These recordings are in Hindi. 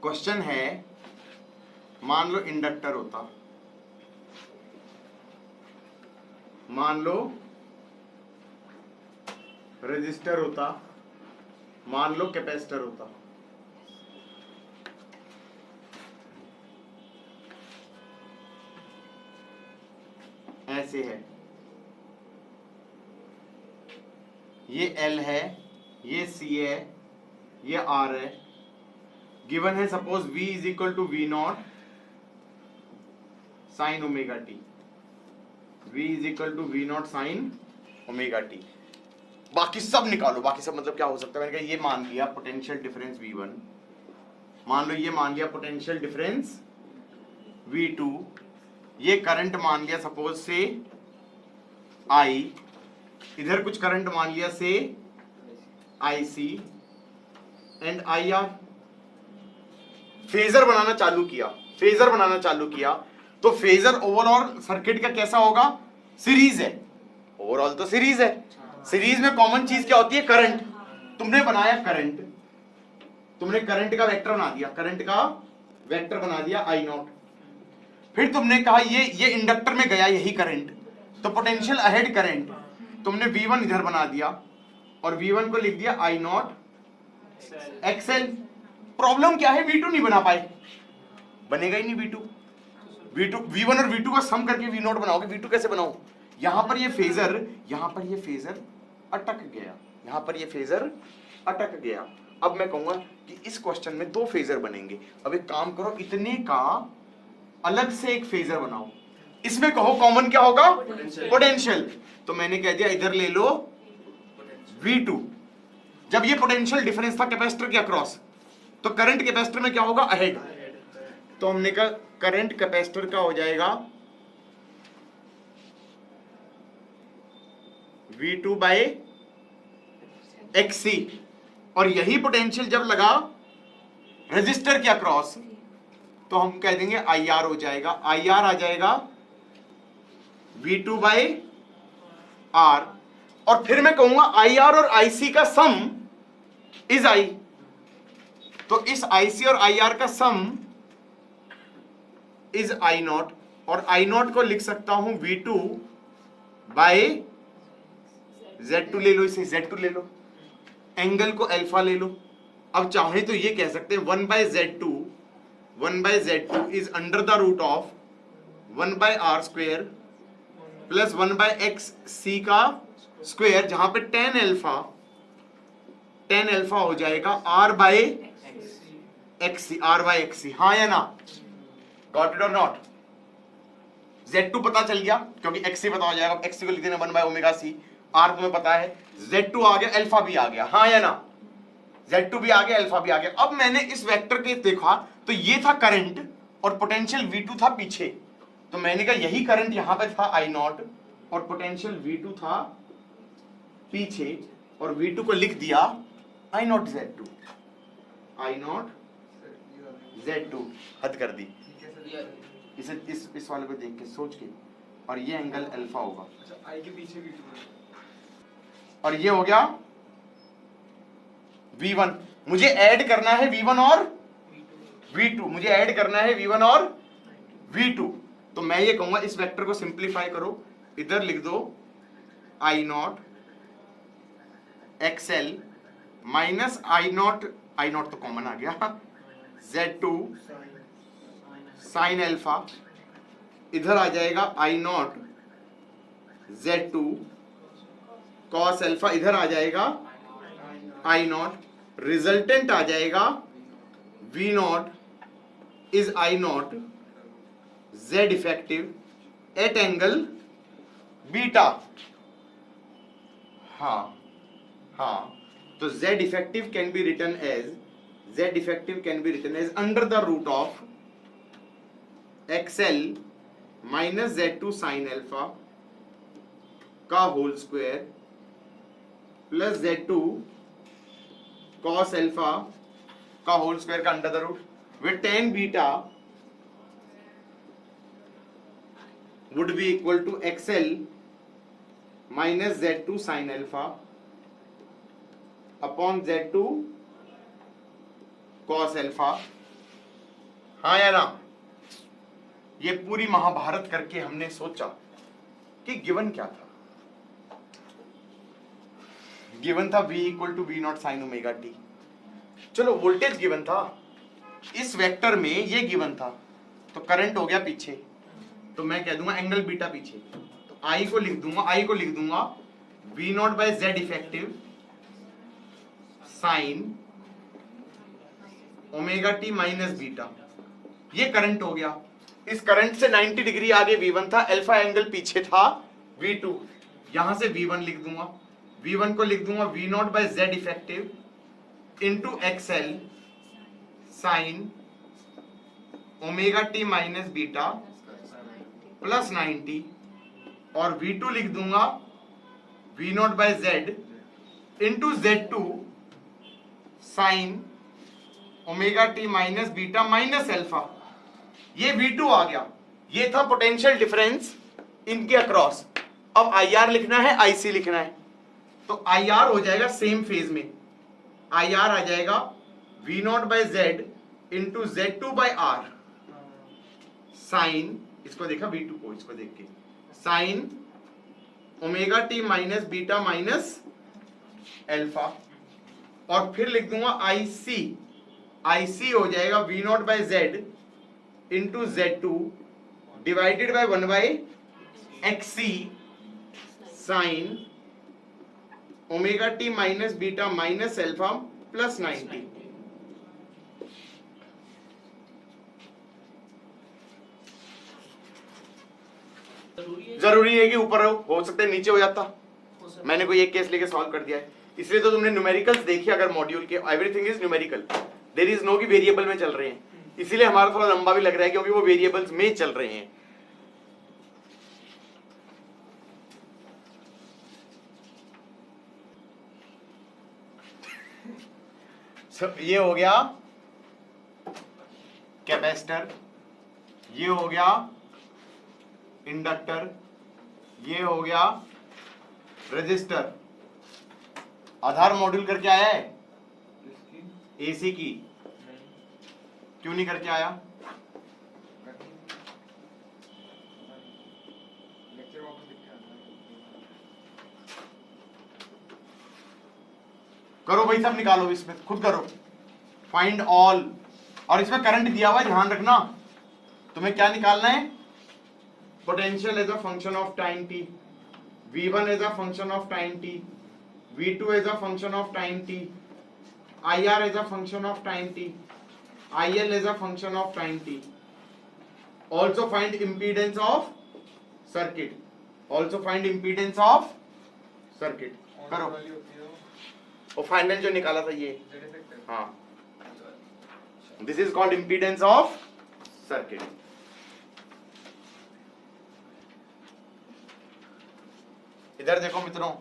क्वेश्चन है, मान लो इंडक्टर होता, मान लो रेजिस्टर होता, मान लो कैपेसिटर होता। ऐसे है, ये L है, ये C है, ये R है। गिवन है suppose V is equal to V naught sine omega t, V is equal to V naught sine omega t. बाकी सब निकालो, बाकी सब मतलब क्या हो सकता है। मैंने कहा ये मान लिया पोटेंशियल डिफरेंस V1, मान लो ये मान लिया पोटेंशियल डिफरेंस V2, ये करंट मान लिया सपोज से I, इधर कुछ करंट मान लिया से IC एंड IR। फेजर बनाना चालू किया, फेजर बनाना चालू किया, तो फेजर ओवरऑल सर्किट का कैसा होगा, सीरीज है, ओवरऑल तो सीरीज है। सीरीज में कॉमन चीज क्या होती है, करंट। तुमने बनाया करंट, तुमने करंट का वेक्टर बना दिया, करंट का वेक्टर बना दिया I नॉट। फिर तुमने कहा ये इंडक्टर में गया यही करंट, तो पोटेंशियल अहेड करंट तुमने V1 इधर बना दिया और V1 को लिख दिया I नॉट XL। प्रॉब्लम क्या है, V2 नहीं बना पाए, बनेगा ही नहीं V2। V1 और V2 का सम करके V नॉट बनाओगे, V2 कैसे बनाओ। यहां पर ये फेजर, यहां पर ये फेजर अटक गया, यहां पर ये फेजर अटक गया। अब मैं कहूंगा कि इस क्वेश्चन में दो फेजर बनेंगे। अब एक काम करो, इतने का अलग से एक फेजर बनाओ, इसमें कहो कॉमन क्या होगा, पोटेंशियल। तो मैंने कह दिया इधर ले लो V2। जब ये पोटेंशियल डिफरेंस था कैपेसिटर के अक्रॉस, तो करंट कैपेसिटर में क्या होगा, अहेड। तो हमने कहा करंट कैपेसिटर का हो जाएगा V2 बाय XC, और यही पोटेंशियल जब लगा रेजिस्टर के अक्रॉस तो हम कह देंगे IR हो जाएगा, IR आ जाएगा V2 बाय R। और फिर मैं कहूंगा IR और IC का सम इज I, तो इस IC और IR का सम इज I नॉट, और I नॉट को लिख सकता हूं V2 बाय Z2। ले लो इसे, Z2 ले लो, एंगल को अल्फा ले लो। अब चाहे तो ये कह सकते हैं 1 by Z2 is under the root of 1 by R square plus 1 by XC का स्क्वेयर, जहां पे tan अल्फा हो जाएगा R बाय XC। हाँ या ना, गॉट इट और नॉट। Z2 पता चल गया क्योंकि XC पता हो जाएगा, XC को लिख देना 1 बाय ओमेगा C। R तुम्हें पता है, Z2 आ गया, अल्फा भी आ गया, हाँ या ना, Z2 भी आ गया, अल्फा भी आ गया। अब मैंने इस वेक्टर के देखा तो ये था करंट और पोटेंशियल V2 था पीछे, तो मैंने कहा यही करंट यहां पे था I नॉट और पोटेंशियल V2 था पीछे, और V2 को लिख दिया I नॉट Z2। हद कर दी इसे, इस वाले को देख के सोच के, और ये एंगल अल्फा होगा। अच्छा, I के पीछे V2 है, और ये हो गया V1। मुझे ऐड करना है V1 और V2, मुझे ऐड करना है V1 और V2। तो मैं ये कहूंगा इस वेक्टर को सिंप्लीफाई करो, इधर लिख दो I nought XL minus I not तो कॉमन आ गया, Z2 साइन अल्फा, इधर आ जाएगा I nought Z2 cos alpha, इधर आ जाएगा I नॉट, रिजल्टेंट आ जाएगा V not is I not Z effective at angle beta. हाँ, तो Z effective can be written as under the root of XL minus Z2 sine alpha का whole square plus Z2 cos alpha का होल स्क्वायर का under the root, with tan beta would be equal to XL minus Z2 sin alpha upon Z2 cos alpha। हाँ या ना? ये पूरी महाभारत करके हमने सोचा कि गिवन क्या था। गिवन था v equal to V not sine omega t. चलो वोल्टेज गिवन था, इस वेक्टर में ये गिवन था, तो करंट हो गया पीछे, तो मैं कह दूंगा एंगल बीटा पीछे, तो I को लिख दूंगा V naught by Z effective sine omega t minus beta. ये करंट हो गया। इस करंट से 90 डिग्री आगे V1 था, अल्फा एंगल पीछे था V2, यहां से V1 लिख दूंगा, V1 को लिख दूंगा V naught by Z effective into XL sine omega t minus beta plus 90, और V2 लिख दूंगा V naught by Z into Z2 sine omega t minus beta minus alpha. ये V2 आ गया। ये था पोटेंशियल डिफरेंस इनके अक्रॉस। अब IR लिखना है, IC लिखना है, तो IR हो जाएगा सेम फेज में, IR आ जाएगा V not by Z into Z2 by R sine, इसको देखा V2 को, इसको देख के, sine omega t minus beta minus alpha, और फिर लिख दूंगा IC हो जाएगा V naught by Z into Z2 divided by 1 by XC sine omega t minus beta minus alpha plus 90। जरूरी है कि ऊपर हो सकता है नीचे हो जाता, मैंने कोई एक केस लेके सॉल्व कर दिया है, इसलिए तो तुमने न्यूमेरिकल्स देखी अगर मॉड्यूल के, everything is numerical, there is no कि वेरिएबल में चल रहे हैं, इसीलिए हमारा थोड़ा लंबा भी लग रहा है क्योंकि वो वेरिएबल्स में चल रहे हैं। ये हो गया कैपेसिटर, ये हो गया इंडक्टर, ये हो गया रेजिस्टर। आधार मॉड्यूल करके आया है एसी की, क्यों नहीं करके आया? करो भाई, सब निकालो, इसमें खुद करो, फाइंड ऑल। और इसमें करंट दिया हुआ है, ध्यान रखना, तुम्हें क्या निकालना है? Potential as a function of time t, V1 as a function of time t, V2 as a function of time t, IR as a function of time t, IL as a function of time t। Also find impedance of circuit, also find impedance of circuit. करो, वो फाइनल जो निकाला था ये, हाँ, this is called impedance of circuit. इधर देखो मित्रों,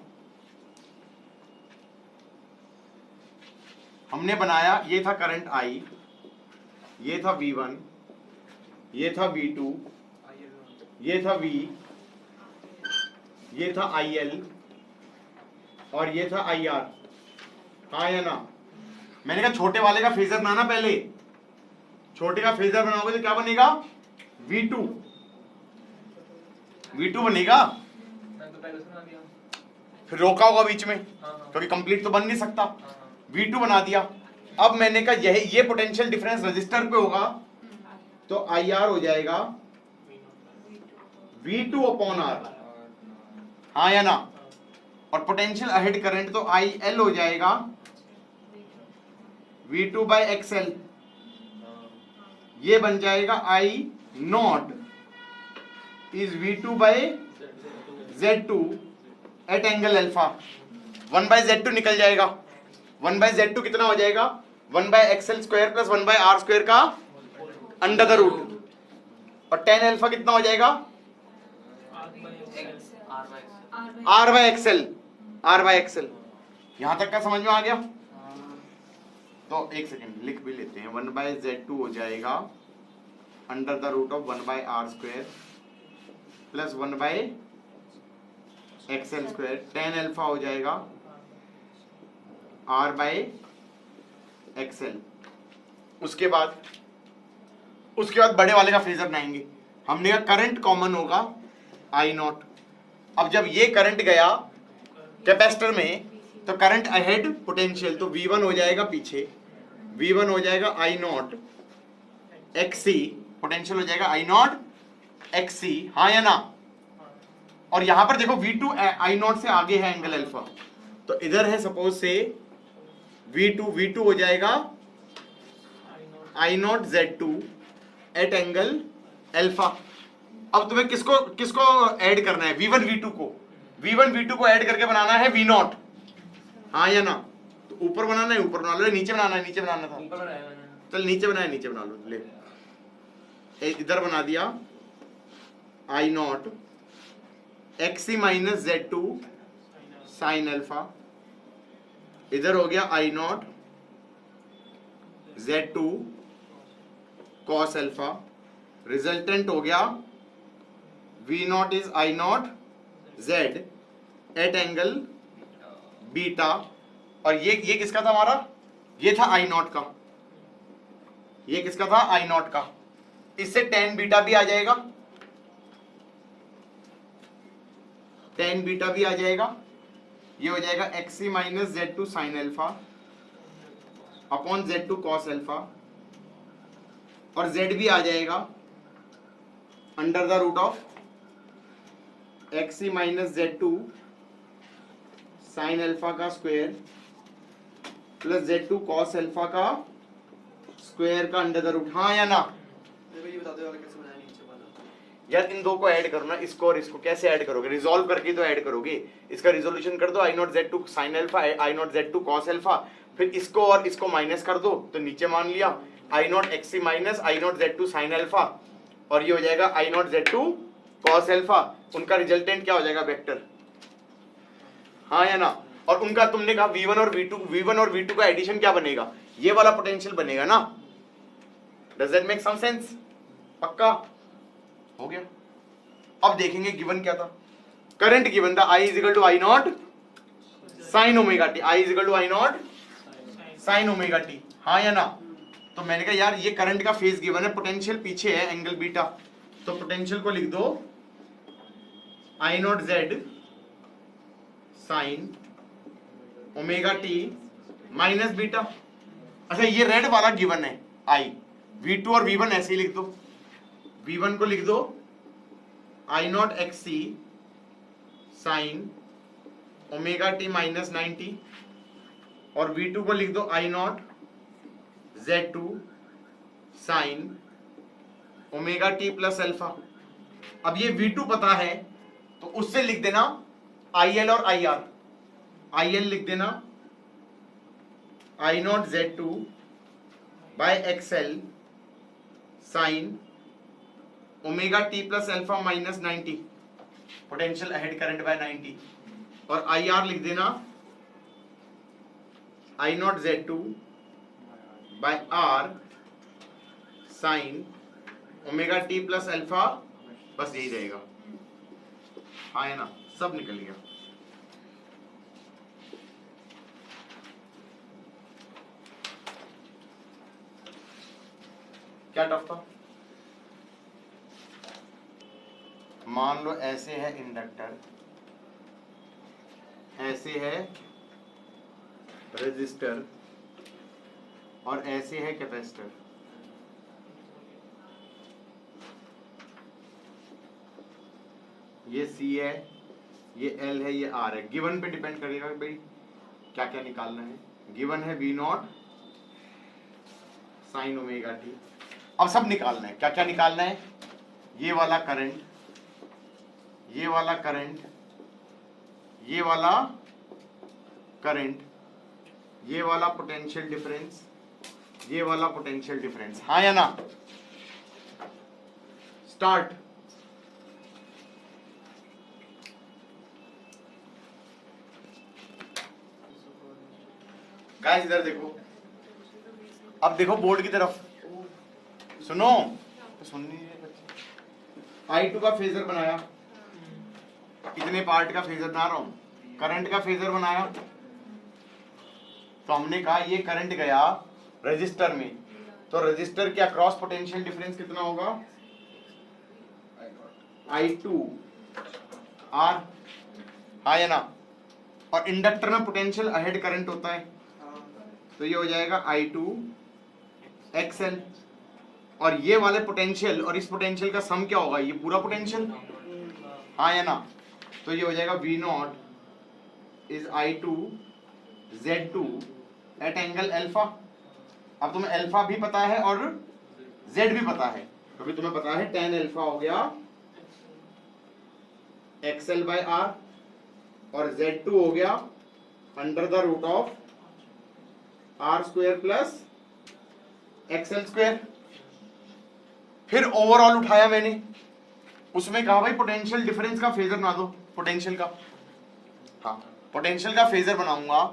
हमने बनाया, ये था करंट I, ये था V1, ये था V2, ये था V, ये था IL और ये था IR। हाँ या ना? मैंने कहा छोटे वाले का फेजर बनाना पहले, छोटे का फेजर बनाओगे तो क्या बनेगा? V2 बनेगा, फिर रोका होगा बीच में क्योंकि कंप्लीट तो बन नहीं सकता, V2 बना दिया। अब मैंने कहा ये पोटेंशियल डिफरेंस रजिस्टर पे होगा तो IR हो जाएगा V2 अपॉन R। हाँ या ना? और पोटेंशियल अहेड करंट तो IL हो जाएगा V2 बाय XL, ये बन जाएगा I naught is V2 by Z2 at angle alpha. 1 by Z2 निकल जाएगा, 1 बाय Z2 कितना हो जाएगा? 1 by XL square plus 1 by R square का अंडर द रूट, और tan अल्फा कितना हो जाएगा? R by XL। यहां तक का समझ में आ गया? तो एक सेकेंड लिख भी लेते हैं, 1 बाय Z2 हो जाएगा under the root of 1 by R square plus 1 by XL square, tan alpha हो जाएगा R बाय XL। उसके बाद उसके बाद बड़े वाले का फेजर बनाएंगे। हमने कहा करंट कॉमन होगा आई नॉट। अब जब ये करंट गया कैपेसिटर में तो करंट अहेड पोटेंशियल, तो V1 हो जाएगा पीछे, V1 हो जाएगा आई नॉट XC, पोटेंशियल हो जाएगा आई नॉट XC, हाँ या ना। और यहां पर देखो V2 आई नॉट से आगे है एंगल अल्फा, तो इधर है सपोज से V2 हो जाएगा I not Z2 at angle alpha. अब तुम्हें किसको किसको ऐड करना है, V1 V2 को ऐड करके बनाना है V0, हाँ या ना। तो ऊपर बनाना है ऊपर बना लो, नीचे बनाना है नीचे बनाना था, ऊपर बनाया मैंने। चल नीचे बनाया नीचे बना लो, ले इधर बना दिया I nought XC minus Z2 sine alpha, इधर हो गया I not Z2 cos alpha, resultant हो गया V0 is I nought Z at angle beta. और ये किसका था हमारा, ये था आई नॉट का, ये किसका था आई नॉट का। इससे टेन बीटा भी आ जाएगा, टेन बीटा भी आ जाएगा, ये हो जाएगा XC minus Z2 sine alpha upon Z2 cos alpha, और Z भी आ जाएगा under the root of XC minus Z2 sine alpha का square plus Z2 cos alpha का स्क्वायर का अंडर द रूट, हाँ या ना। मेरे को ये बता दो वाला कैसे बनाया नीचे वाला। यार इन दो को ऐड करो ना, इसको और इसको कैसे ऐड करोगे, रिजॉल्व करके तो ऐड करोगे। इसका रिजोल्यूशन कर दो I not Z2 sine alpha I not Z2 cos alpha, फिर इसको और इसको माइनस कर दो तो नीचे मान लिया I nought XC minus I not Z2 sine alpha, और ये हो जाएगा I not Z2 cos alpha. उनका रिजल्टेंट क्या हो जाएगा वेक्टर, हाँ या ना। और उनका तुमने कहा V1 और V2 का एडिशन क्या बनेगा, ये वाला पोटेंशियल बनेगा ना। डज दैट मेक सम सेंस, पक्का हो गया। अब देखेंगे गिवन क्या था, करंट गिवन था I is equal to I naught sine omega t, I is equal to I naught sine omega t, हाँ या ना। तो मैंने कहा यार ये करंट का फेज गिवन है, पोटेंशियल पीछे है एंगल बीटा, तो पोटेंशियल को लिख दो I nought Z sine omega t minus beta. अच्छा ये रेड वाला गिवन है I, V2 और V1 ऐसे ही लिख दो, V1 को लिख दो I nought XC sine omega t minus 90, और V2 को लिख दो I not Z2 sine omega t plus alpha. अब ये V2 पता है तो उससे लिख देना IL और IR, IL लिख देना I not Z2 by XL sine omega t plus alpha minus 90, potential ahead current by 90, और IR लिख देना I not Z2 by R sine omega t plus alpha, बस यही रहेगा, हाँ है ना, सब निकल गया। क्या टफ था, मान लो ऐसे है इंडक्टर, ऐसे है रेजिस्टर, और ऐसे है कैपेसिटर। ये C है, ये L है, ये R है। गिवन पे डिपेंड करेगा भाई क्या क्या निकालना है। गिवन है V0 साइन ओमेगा टी। अब सब निकालना है, क्या क्या निकालना है, ये वाला करंट, ये वाला करंट, ये वाला करंट, ये वाला पोटेंशियल डिफरेंस, ये वाला पोटेंशियल डिफरेंस, हाँ या ना। स्टार्ट। गाइस इधर देखो, अब देखो बोर्ड की तरफ, सुनो तो सुन नहीं रहे बच्चे। I2 का फेजर बनाया, कितने पार्ट का फेजर बना रहा हूं, करंट का फेजर बनाया। तो हमने कहा ये करंट गया रजिस्टर में, तो रजिस्टर के अक्रॉस पोटेंशियल डिफरेंस कितना होगा? I2 R, हाँ या ना? और इंडक्टर में पोटेंशियल अहेड करंट होता है, तो ये हो जाएगा I2 XL। और ये वाले पोटेंशियल और इस पोटेंशियल का सम क्या होगा? ये पूरा पोटेंशियल, हाँ या ना? तो ये हो जाएगा V not is I2 Z2 at angle alpha. अब तुम्हें अल्फा भी पता है और Z भी पता है, तो तुम्हें पता है tan अल्फा हो गया XL बाय R और Z2 हो गया under the root of R square plus XL square. फिर ओवरऑल उठाया मैंने, उसमें कहा भाई पोटेंशियल डिफरेंस का फेजर बना दो, पोटेंशियल का, हाँ पोटेंशियल का फेजर बनाऊंगा,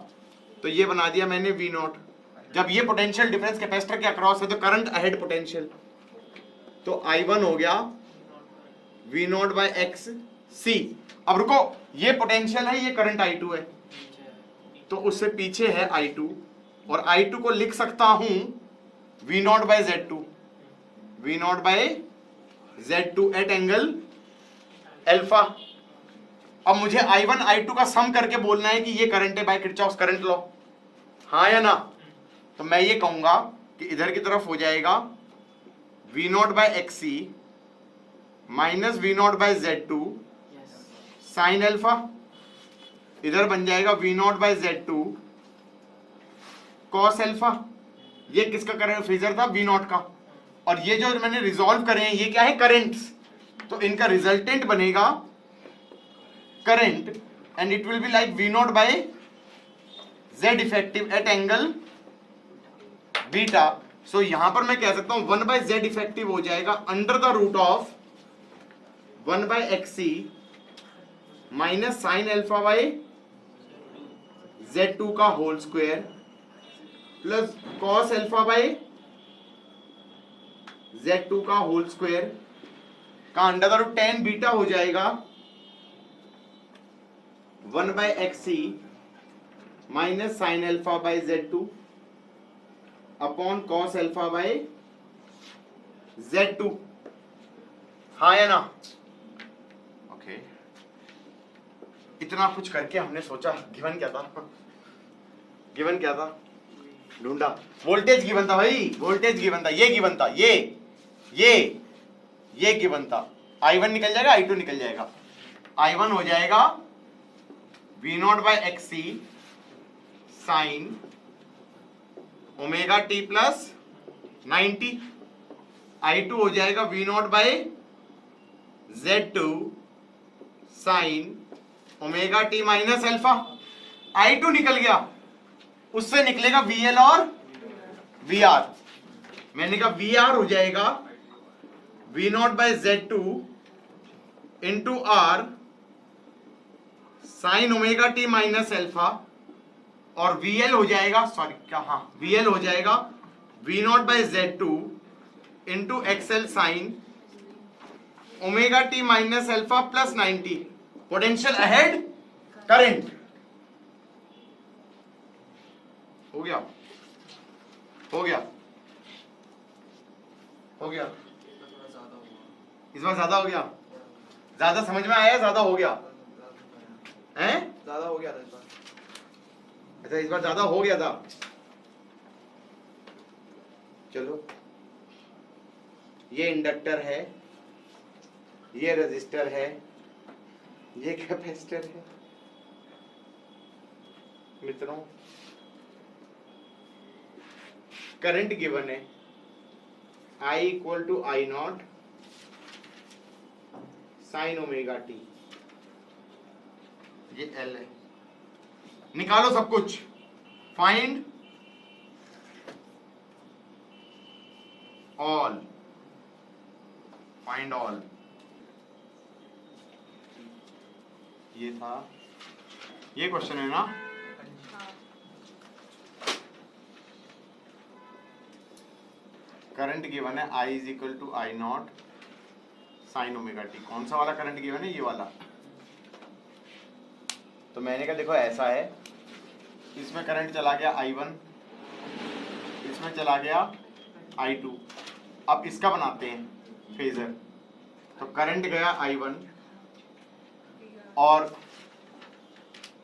तो ये बना दिया मैंने V नॉट। जब ये पोटेंशियल डिफरेंस कैपेसिटर के अक्रॉस है तो करंट अहेड पोटेंशियल, तो I1 हो गया V नॉट बाय एक्स सी। अब रुको, ये पोटेंशियल है, ये करंट I2 है, तो उससे पीछे है I2, और I2 को लिख सकता हूं V not by Z2, V not by Z2 at angle alpha. अब मुझे I1 I2 का सम करके बोलना है कि ये करंट है बाय किरचॉफ्स करंट लॉ, हाँ या ना? तो मैं ये कहूंगा कि इधर की तरफ हो जाएगा V not by X C minus V not by Z2 sine alpha, इधर बन जाएगा V not by Z2 cos alpha. ये किसका करंट फेजर था? V नॉट का। और ये जो मैंने रिजॉल्व करे हैं ये क्या है? करंट्स। तो इनका रिजल्टेंट बनेगा current and it will be like V not by Z effective at angle beta. So यहां पर मैं कह सकता हूं 1 बाय Z इफेक्टिव हो जाएगा under the root of 1 by X C minus sine alpha by Z2 का whole square plus cos alpha by Z2 का होल स्क्वायर का under the root tan beta हो जाएगा 1 by X C minus sine alpha by Z2 upon cos alpha by Z2, हाँ या ना? ओके, इतना कुछ करके हमने सोचा गिवन क्या था? गिवन क्या था? ढूंढा, वोल्टेज गिवन था भाई, वोल्टेज गिवन था, ये गिवन था, ये गिवन था। I1 निकल जाएगा, I2 निकल जाएगा। I1 हो जाएगा V not by X C sine omega t plus 90। I2 हो जाएगा V not by Z2 sine omega t minus alpha. I2 निकल गया, उससे निकलेगा VL और VR। मैंने कहा VR हो जाएगा V not by Z2 into R sine omega t minus alpha, और VL हो जाएगा, सॉरी क्या, हाँ VL हो जाएगा V not by Z2 into XL sine omega t minus alpha plus 90। Potential ahead current हो गया, हो गया, हो गया। इस बार ज्यादा हो गया? ज्यादा समझ में आया? ज्यादा हो गया हैं? ज्यादा हो गया था इस बार। अच्छा, इस बार ज्यादा हो गया था। चलो, ये इंडक्टर है, ये रेजिस्टर है, ये कैपेसिटर है। मित्रों, करंट गिवन है I equal to I naught sine omega t, ये L है। निकालो सब कुछ, फाइंड ऑल, फाइंड ऑल। ये था, ये क्वेश्चन है ना? करंट गिवन है I is equal to I naught sine omega t. कौन सा वाला करंट गिवन है? ये वाला। तो मैंने कहा देखो ऐसा है, इसमें करंट चला गया I1, इसमें चला गया I2। अब इसका बनाते हैं फेजर। तो करंट गया I1 और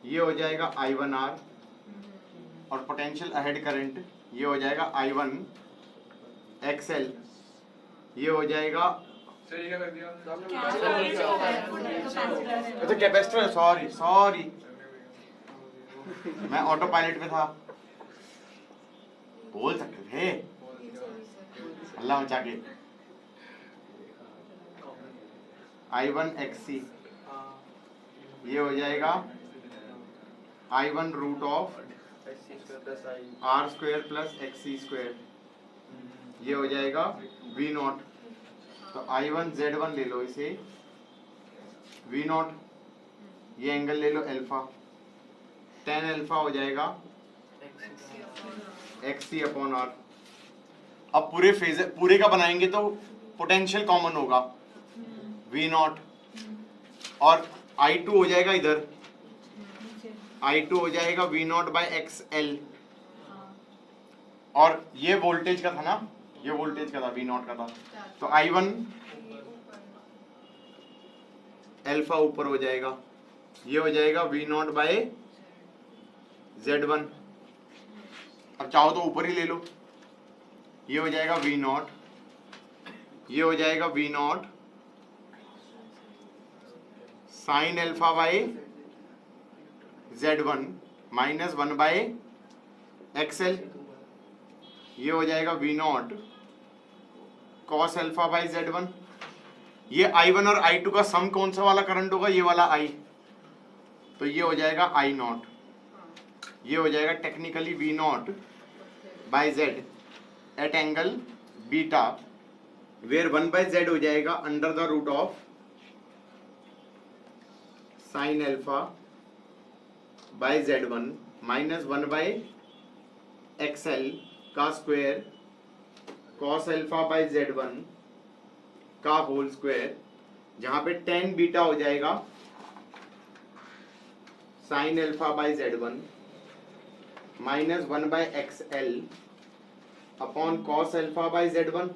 ये हो जाएगा I1R और पोटेंशियल अहेड करंट ये हो जाएगा I1 XL, ये हो जाएगा सर ये क्या कर दिया अच्छा कैपेसिटर है, सॉरी सॉरी मैं ऑटो पायलट में था, बोल सकते थे अल्लाह मचा के। I1 XC ये हो जाएगा I1 root of R square plus XC square, ये हो जाएगा V नॉट। तो I1 Z1 ले लो इसे, V नॉट ये एंगल ले लो अल्फा, tan अल्फा हो जाएगा XC अपॉन R। अब पूरे फेजर पूरे का बनाएंगे तो पोटेंशियल कॉमन होगा V नॉट और I2 हो जाएगा इधर, I2 हो जाएगा V नॉट बाई XL और ये वोल्टेज का था ना, ये वोल्टेज का था V नॉट का था। तो I1 अल्फा ऊपर हो जाएगा, ये हो जाएगा V नॉट बाय Z1। अब चाहो तो ऊपर ही ले लो, ये हो जाएगा V नॉट, ये हो जाएगा V naught sine alpha by Z1 minus 1 by XL, ये हो जाएगा V naught cos alpha by Z1। ये I1 और I2 का सम कौन सा वाला करंट होगा, ये वाला I, तो ये हो जाएगा I नॉट, ये हो जाएगा technically V not by Z at angle beta, where 1 by Z हो जाएगा under the root of sine alpha by Z1 minus 1 by XL का square cos alpha by Z1 का होल स्क्वायर, जहां पे tan बीटा हो जाएगा sine alpha by Z1 minus 1 by XL upon cos alpha by Z1,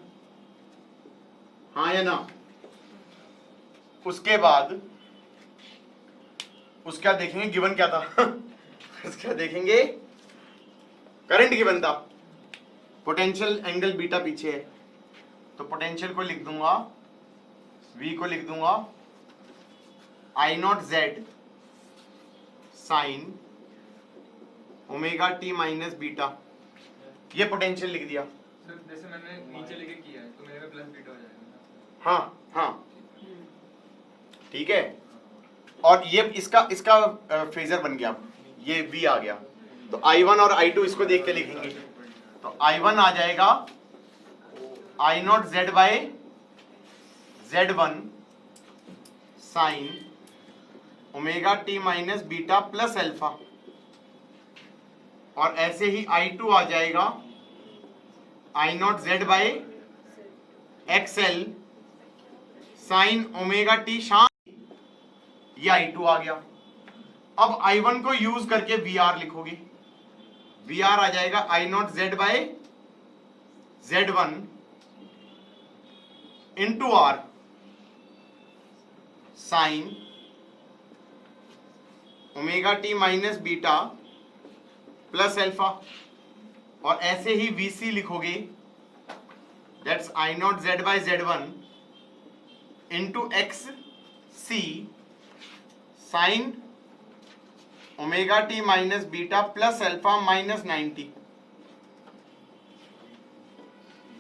हाँ या ना। उसके बाद उसका देखेंगे गिवन क्या था उसका देखेंगे करंट गिवन था, पोटेंशियल एंगल बीटा पीछे है, तो पोटेंशियल को लिख दूंगा, V को लिख दूंगा I not Z sine omega t minus beta, ये पोटेंशियल लिख दिया। सर जैसे मैंने नीचे लेके किया है तो मेरे में प्लस बीटा हो जाएगा। हाँ हाँ ठीक है, और ये इसका फेजर बन गया, ये V आ गया। तो I1 और I2 इसको देख के लिखेंगे, तो I1 आ जाएगा I not Z by Z1 sine omega t minus beta plus alpha, और ऐसे ही I2 आ जाएगा I not Z by XL sine omega t शाम, ये I2 आ गया। अब I1 को यूज करके VR लिखोगे, VR आ जाएगा I not Z by Z1 into R sine omega t minus beta plus alpha, और ऐसे ही VC लिखोगे, that's I not Z by Z1 into XC sine omega t minus beta plus alpha minus 90।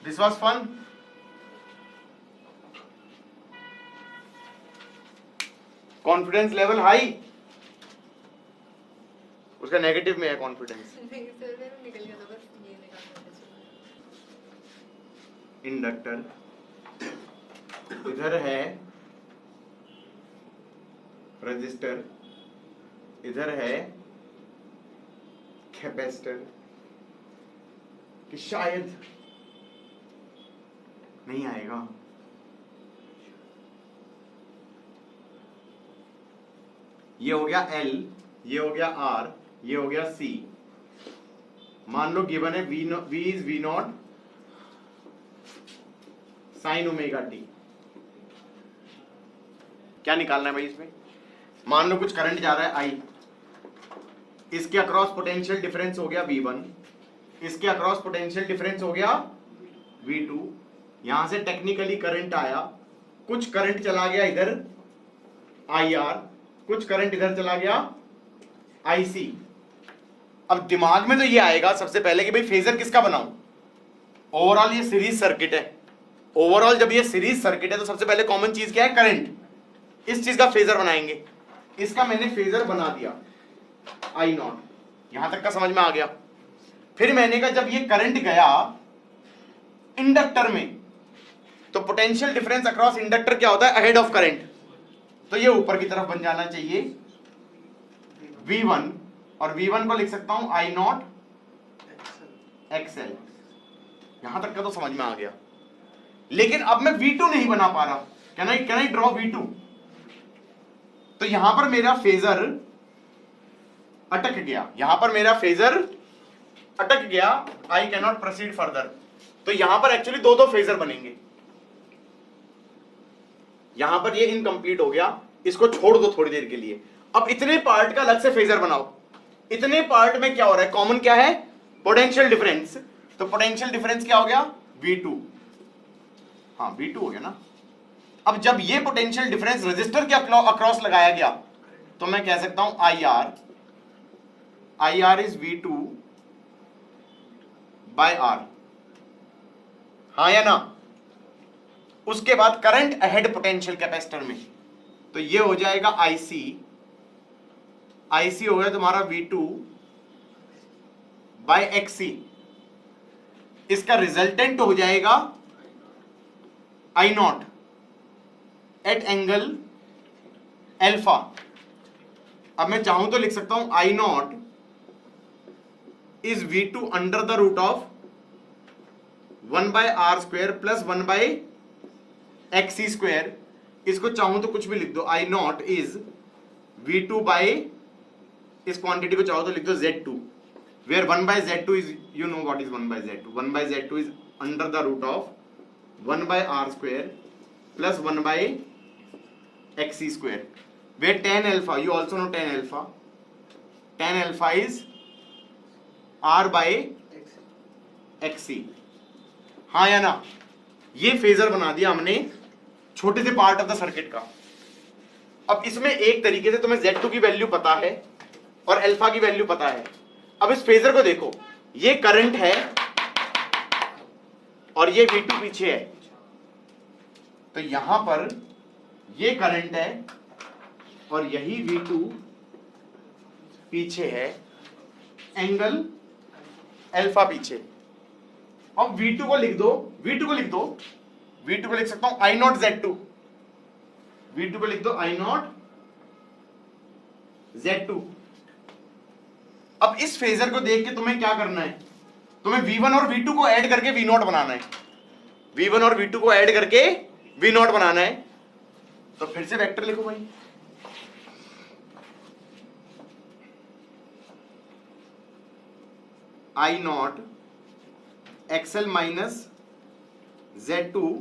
This was fun. Confidence level high, उसका नेगेटिव में है कॉन्फिडेंस। इंडक्टर इधर है, रजिस्टर इधर है, कैपेसिटर कि शायद नहीं आएगा। ये हो गया L, ये हो गया R, ये हो गया C। मान लो गिवन है V is V naught sine omega T. क्या निकालना है भाई इसमें? मान लो कुछ करंट जा रहा है आई, इसके अक्रॉस पोटेंशियल डिफरेंस हो गया V1, इसके अक्रॉस पोटेंशियल डिफरेंस हो गया V2। यहां से टेक्निकली करंट आया, कुछ करंट चला गया इधर IR, कुछ करंट इधर चला गया IC। अब दिमाग में तो ये आएगा सबसे पहले कि भाई फेजर किसका बनाऊं? ओवरऑल ये सीरीज सर्किट है, ओवरऑल जब ये सीरीज सर्किट है तो सबसे पहले कॉमन चीज क्या है? करंट। इस चीज का फेजर बनाएंगे। इसका मैंने फेजर बना दिया I0, यहां तक का समझ में आ गया। फिर मैंने कहा जब ये करंट गया इंडक्टर में तो पोटेंशियल डिफरेंस अक्रॉस इंडक्टर क्या होता है? Ahead of current. तो ये ऊपर की तरफ बन जाना चाहिए V1, और V1 को लिख सकता हूं I0 XL। यहां तक का तो समझ में आ गया। लेकिन अब मैं V2 नहीं बना पा रहा। Can I draw V2? तो यहां पर मेरा फेजर अटक गया, यहां पर मेरा फेजर अटक गया। I can not proceed further. तो यहां पर एक्चुअली दो फेजर बनेंगे। यहां पर ये इनकम्प्लीट हो गया, इसको छोड़ दो थोड़ी देर के लिए। अब इतने पार्ट का अलग से फेजर बनाओ। इतने पार्ट में क्या हो रहा है? कॉमन क्या है? Potential difference. तो पोटेंशियल डिफरेंस क्या हो गया? V2। हाँ V2 हो गया ना। अब जब ये पोटेंशियल डिफरेंस रेजिस्टर के अक्रॉस लगाया गया तो मैं कह सकता हूं IR is V2 by R। हाँ या ना? उसके बाद करंट अहेड पोटेंशियल कैपेसिटर में, तो ये हो जाएगा IC हो गया तुम्हारा V2 बाय XC। इसका रिजल्टेंट हो जाएगा I0 एट एंगल अल्फा। अब मैं चाहूं तो लिख सकता हूं I0 is V2 under the root of 1/r² plus 1/XC²। इसको चाहूं तो कुछ भी लिख दो। I0 इज V2 बाय, इस क्वांटिटी को चाहो तो लिख दो Z2, where 1/Z2 is, you know what is 1/Z2? 1/Z2 is under the root of 1/r² plus 1/XC², where tan alpha, you also know tan alpha is R by XC। हाँ या ना? ये फेजर बना दिया हमने छोटे से पार्ट ऑफ द सर्किट का। अब इसमें एक तरीके से तुम्हें Z2 की वैल्यू पता है और अल्फा की वैल्यू पता है। अब इस फेजर को देखो, ये करंट है और ये V2 पीछे है। तो यहां पर ये करंट है और यही V2 पीछे है, एंगल अल्फा पीछे। अब V2 को लिख दो, V2 को लिख सकता हूं I0 Z2। V2 को लिख दो I0 Z2। अब इस फेजर को देख के तुम्हें क्या करना है? तुम्हें V1 और V2 को ऐड करके V0 बनाना है। V1 और V2 को ऐड करके V0 बनाना है। तो फिर से वेक्टर लिखो भाई। I0 XL minus Z2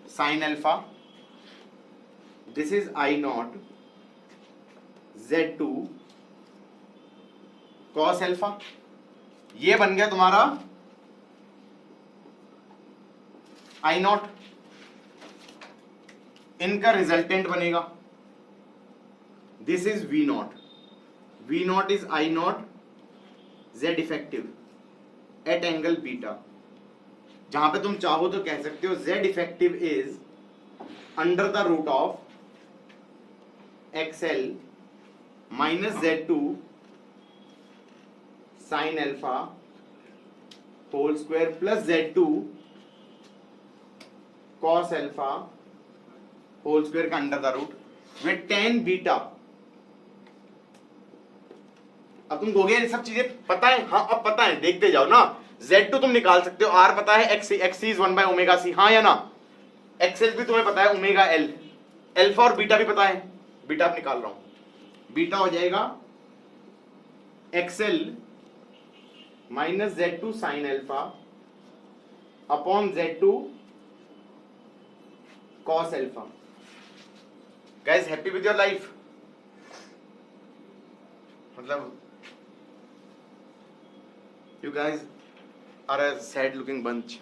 sine alpha. This is I0 Z2 cos alpha. ये बन गया तुम्हारा I0। इनका रिजल्टेंट बनेगा, this is V0। V0 is I0 Z effective at angle beta. जहां पे तुम चाहो तो कह सकते हो Z effective is under the root of XL minus Z2 sine alpha whole square plus Z2 cos alpha whole square का अंडर द रूट में tan बीटा। अब तुम कहोगे ये सब चीजें पता है? हाँ अब पता है, देखते जाओ ना। Z2 तुम निकाल सकते हो, R पता है, XC इज 1/ωc। हाँ या ना? XL भी तुम्हें पता है, ओमेगा L। अल्फा और बीटा भी पता है, बीटा अब निकाल रहा हूं। बीटा हो जाएगा XL minus Z2 sine alpha upon Z2 cos alpha. Guys, happy with your life? मतलब you guys are a sad looking bunch.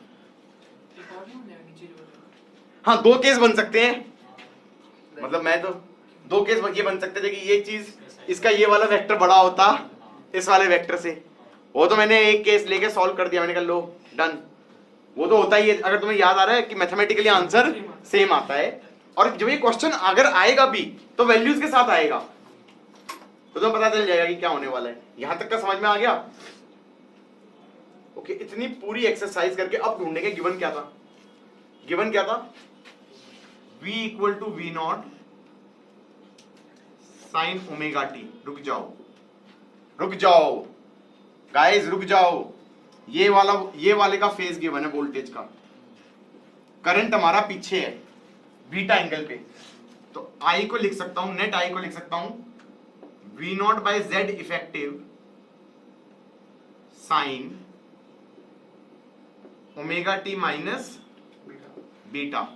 हाँ, दो केस बन सकते हैं, मतलब मैं तो दो केस ये बन सकते थे कि ये चीज इसका ये वाला वेक्टर बड़ा होता इस वाले वेक्टर से, वो तो मैंने एक केस लेके सॉल्व कर दिया, मैंने कहा लो डन। वो तो होता ही है, अगर तुम्हें याद आ रहा है कि मैथमेटिकली आंसर सेम आता है, और जब ये क्वेश्चन अगर आएगा भी तो वैल्यूज के साथ आएगा, तो तुम्हें पता चल जाएगा कि क्या होने वाला है। यहां तक का समझ में आ गया? ओके, इतनी पूरी एक्सरसाइज करके अब ढूंढने के गिवन क्या था? गिवन क्या था? v equal to V not sine omega t. रुक जाओ गाइस, रुक जाओ। ये वाले का फेज गिवन है वोल्टेज का, करंट हमारा पीछे है बीटा एंगल पे, तो I को लिख सकता हूं, नेट I को लिख सकता हूं V not by Z effective sine omega t minus beta.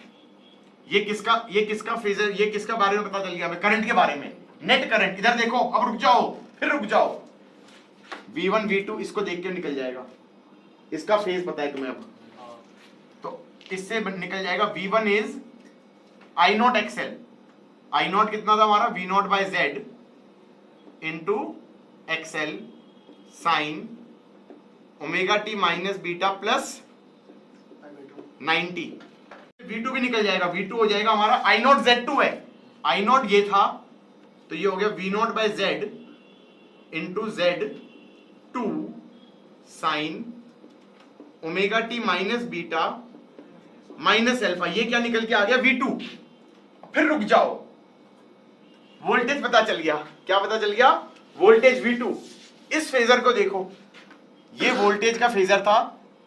ये किसका फेजर, ये किसका बारे में पता चल गया हमें? करंट के बारे में, नेट करंट। इधर देखो, अब रुक जाओ, फिर रुक जाओ। V1 V2 इसको देख के निकल जाएगा, इसका फेज पता है तुम्हें अब, तो इससे निकल जाएगा V1 is I nought XL। I nought कितना था हमारा? V not by Z into XL sine omega t minus beta plus 90। V2 भी निकल जाएगा, V2 हो जाएगा हमारा I नॉट Z2 है, I नॉट ये था, तो ये हो गया V not by Z into Z2 sine omega t minus beta minus alpha. ये क्या निकल के आ गया? V2। फिर रुक जाओ, वोल्टेज पता चल गया। क्या पता चल गया? Voltage V2। इस फेजर को देखो, ये वोल्टेज का फेजर था,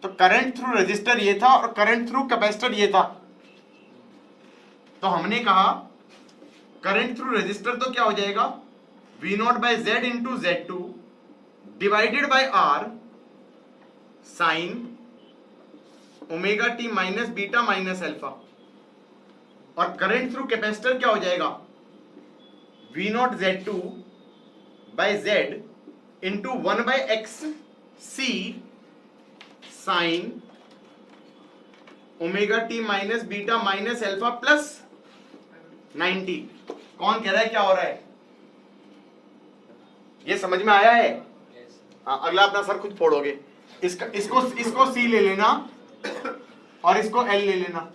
तो करंट थ्रू रेजिस्टर ये था और करंट थ्रू कैपेसिटर ये था। तो हमने कहा करंट थ्रू रेजिस्टर तो क्या हो जाएगा? V not by Z into Z2 divided by R sine omega t minus beta minus alpha. और करंट थ्रू कैपेसिटर क्या हो जाएगा? V nought Z2 by Z into 1 by X C sine omega t minus beta minus alpha plus 90। कौन कह रहा है क्या हो रहा है? ये समझ में आया है? हाँ, अगला अपना सर खुद फोड़ोगे। इसको C ले लेना और इसको L ले लेना,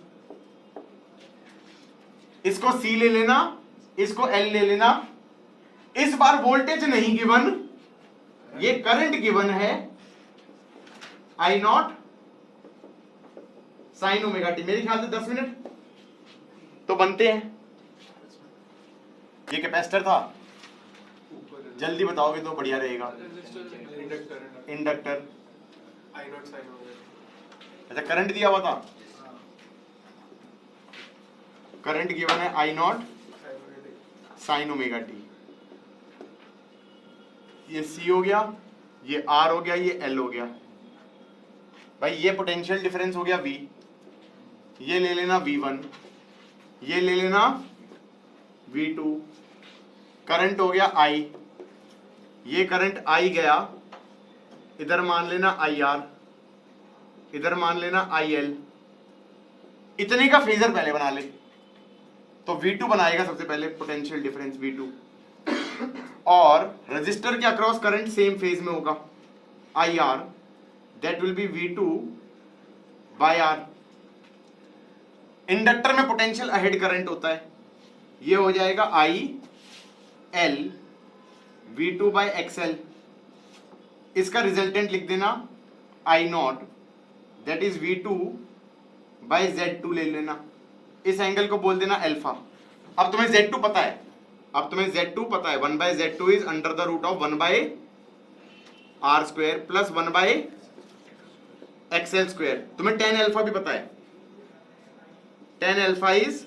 इसको C ले लेना, इसको L ले लेना। इस बार वोल्टेज नहीं गिवन, ये करंट गिवन है I naught sine omega T. मेरे ख्याल से 10 मिनट तो बनते हैं। ये कैपेसिटर था, जल्दी बताओगे तो बढ़िया रहेगा। इंडक्टर अच्छा, करंट दिया हुआ था, करंट गिवन है I naught sine omega t. ये C हो गया, ये R हो गया, ये L हो गया। भाई ये पोटेंशियल डिफरेंस हो गया V, ये ले लेना V1, ये ले लेना V2। करंट हो गया I, ये करंट I गया, इधर मान लेना IR, इधर मान लेना IL। इतने का फेजर पहले बना ले, तो V2 बनाएगा सबसे पहले, पोटेंशियल डिफरेंस V2। और रजिस्टर के अक्रॉस करंट सेम फेज में होगा IR, that will be V2 by R। Inductor में पोटेंशियल अहेड करंट होता है, ये हो जाएगा IL V2 बाय XL। इसका रिजल्टेंट लिख देना I nought, that is V2 by Z2 ले लेना। इस एंगल को बोल देना अल्फा। अब तुम्हें Z2 पता है, अब तुम्हें Z2 पता है, 1 by Z2 is under the root of 1 by R square plus 1 by XL square. तुम्हें tan अल्फा भी पता है, tan alpha is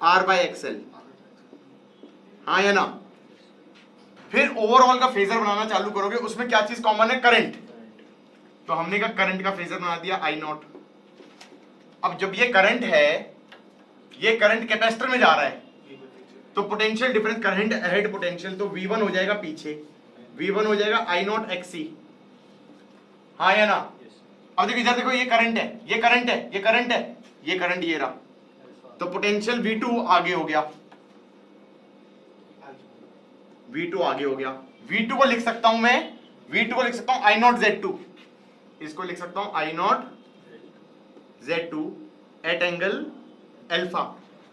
R by XL, हाँ या ना? फिर ओवरऑल का फेजर बनाना चालू करोगे, उसमें क्या चीज कॉमन है? करंट। तो हमने कहा करंट का फेजर बना दिया I नॉट। अब जब ये करंट है ये करंट कैपेसिटर में जा रहा है, तो potential difference current ahead potential, तो V1 हो जाएगा पीछे, V1 हो जाएगा I नॉट XC, हाँ या ना? अब देखो इधर देखो, ये करंट है, ये करंट है, ये करंट है, ये करंट ये रहा, तो पोटेंशियल V2 आगे हो गया, V2 आगे हो गया। V2 को लिख सकता हूं मैं, V2 को लिख सकता हूं I नॉट Z2, इसको लिख सकता हूं I nought Z2 at angle alpha.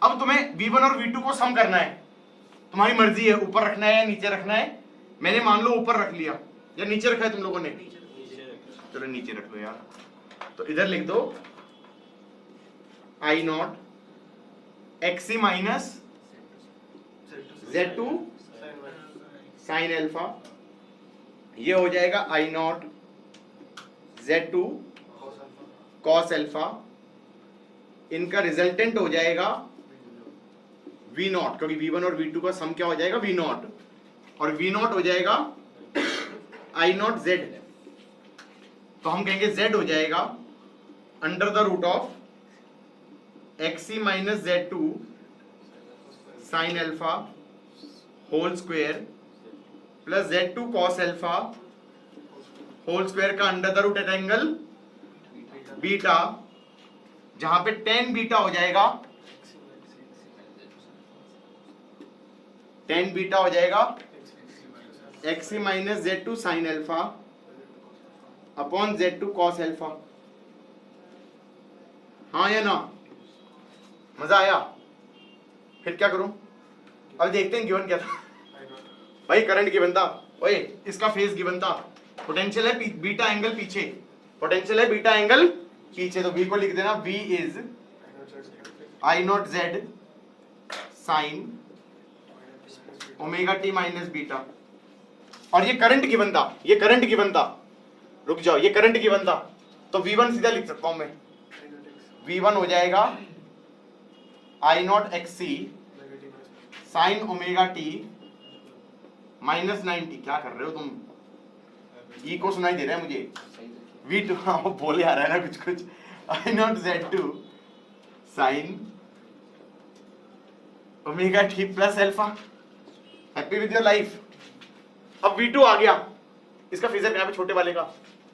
अब तुम्हें V1 और V2 को सम करना है, तुम्हारी मर्जी है ऊपर रखना है या नीचे रखना है। मैंने मान लो ऊपर रख लिया, या नीचे रखा है तुम लोगों ने? चलो नीचे रख लो यार, तो इधर लिख दो I not XC minus Z2 sine alpha, ये हो जाएगा I nought Z2 cos alpha, इनका रिजल्टेंट हो जाएगा V नॉट, क्योंकि V1 और V2 का सम क्या हो जाएगा? V नॉट, और V नॉट हो जाएगा I नॉट Z, तो हम कहेंगे Z हो जाएगा under the root of XC minus Z2 sine alpha whole square plus Z2 cos alpha whole square का under the root at angle beta, जहां पे tan बीटा हो जाएगा, tan बीटा हो जाएगा XC minus Z2 sine alpha upon Z2 cos alpha, हाँ या ना? मजा आया? फिर क्या करूं? अब देखते हैं गिवन क्या था भाई। करंट गिवन था, ओए इसका फेज गिवन था, पोटेंशियल है बीटा एंगल पीछे, पोटेंशियल है बीटा एंगल पीछे, तो V को लिख देना V is I not Z sine omega t minus beta, और ये करंट गिवन था, ये करंट गिवन था, रुक जाओ, ये करंट गिवन था, तो V1 सीधा लिख सकता हूं मैं, V1 हो जाएगा I not XC sine omega t minus 90, क्या कर रहे हो तुम? ई को सुनाई दे रहा है मुझे, V2 हाँ बोले आ रहा है ना कुछ कुछ, I nought Z2 sine omega t plus alpha, happy with your life. अब V2 आ गया, इसका फेजर कहां पे? छोटे वाले का,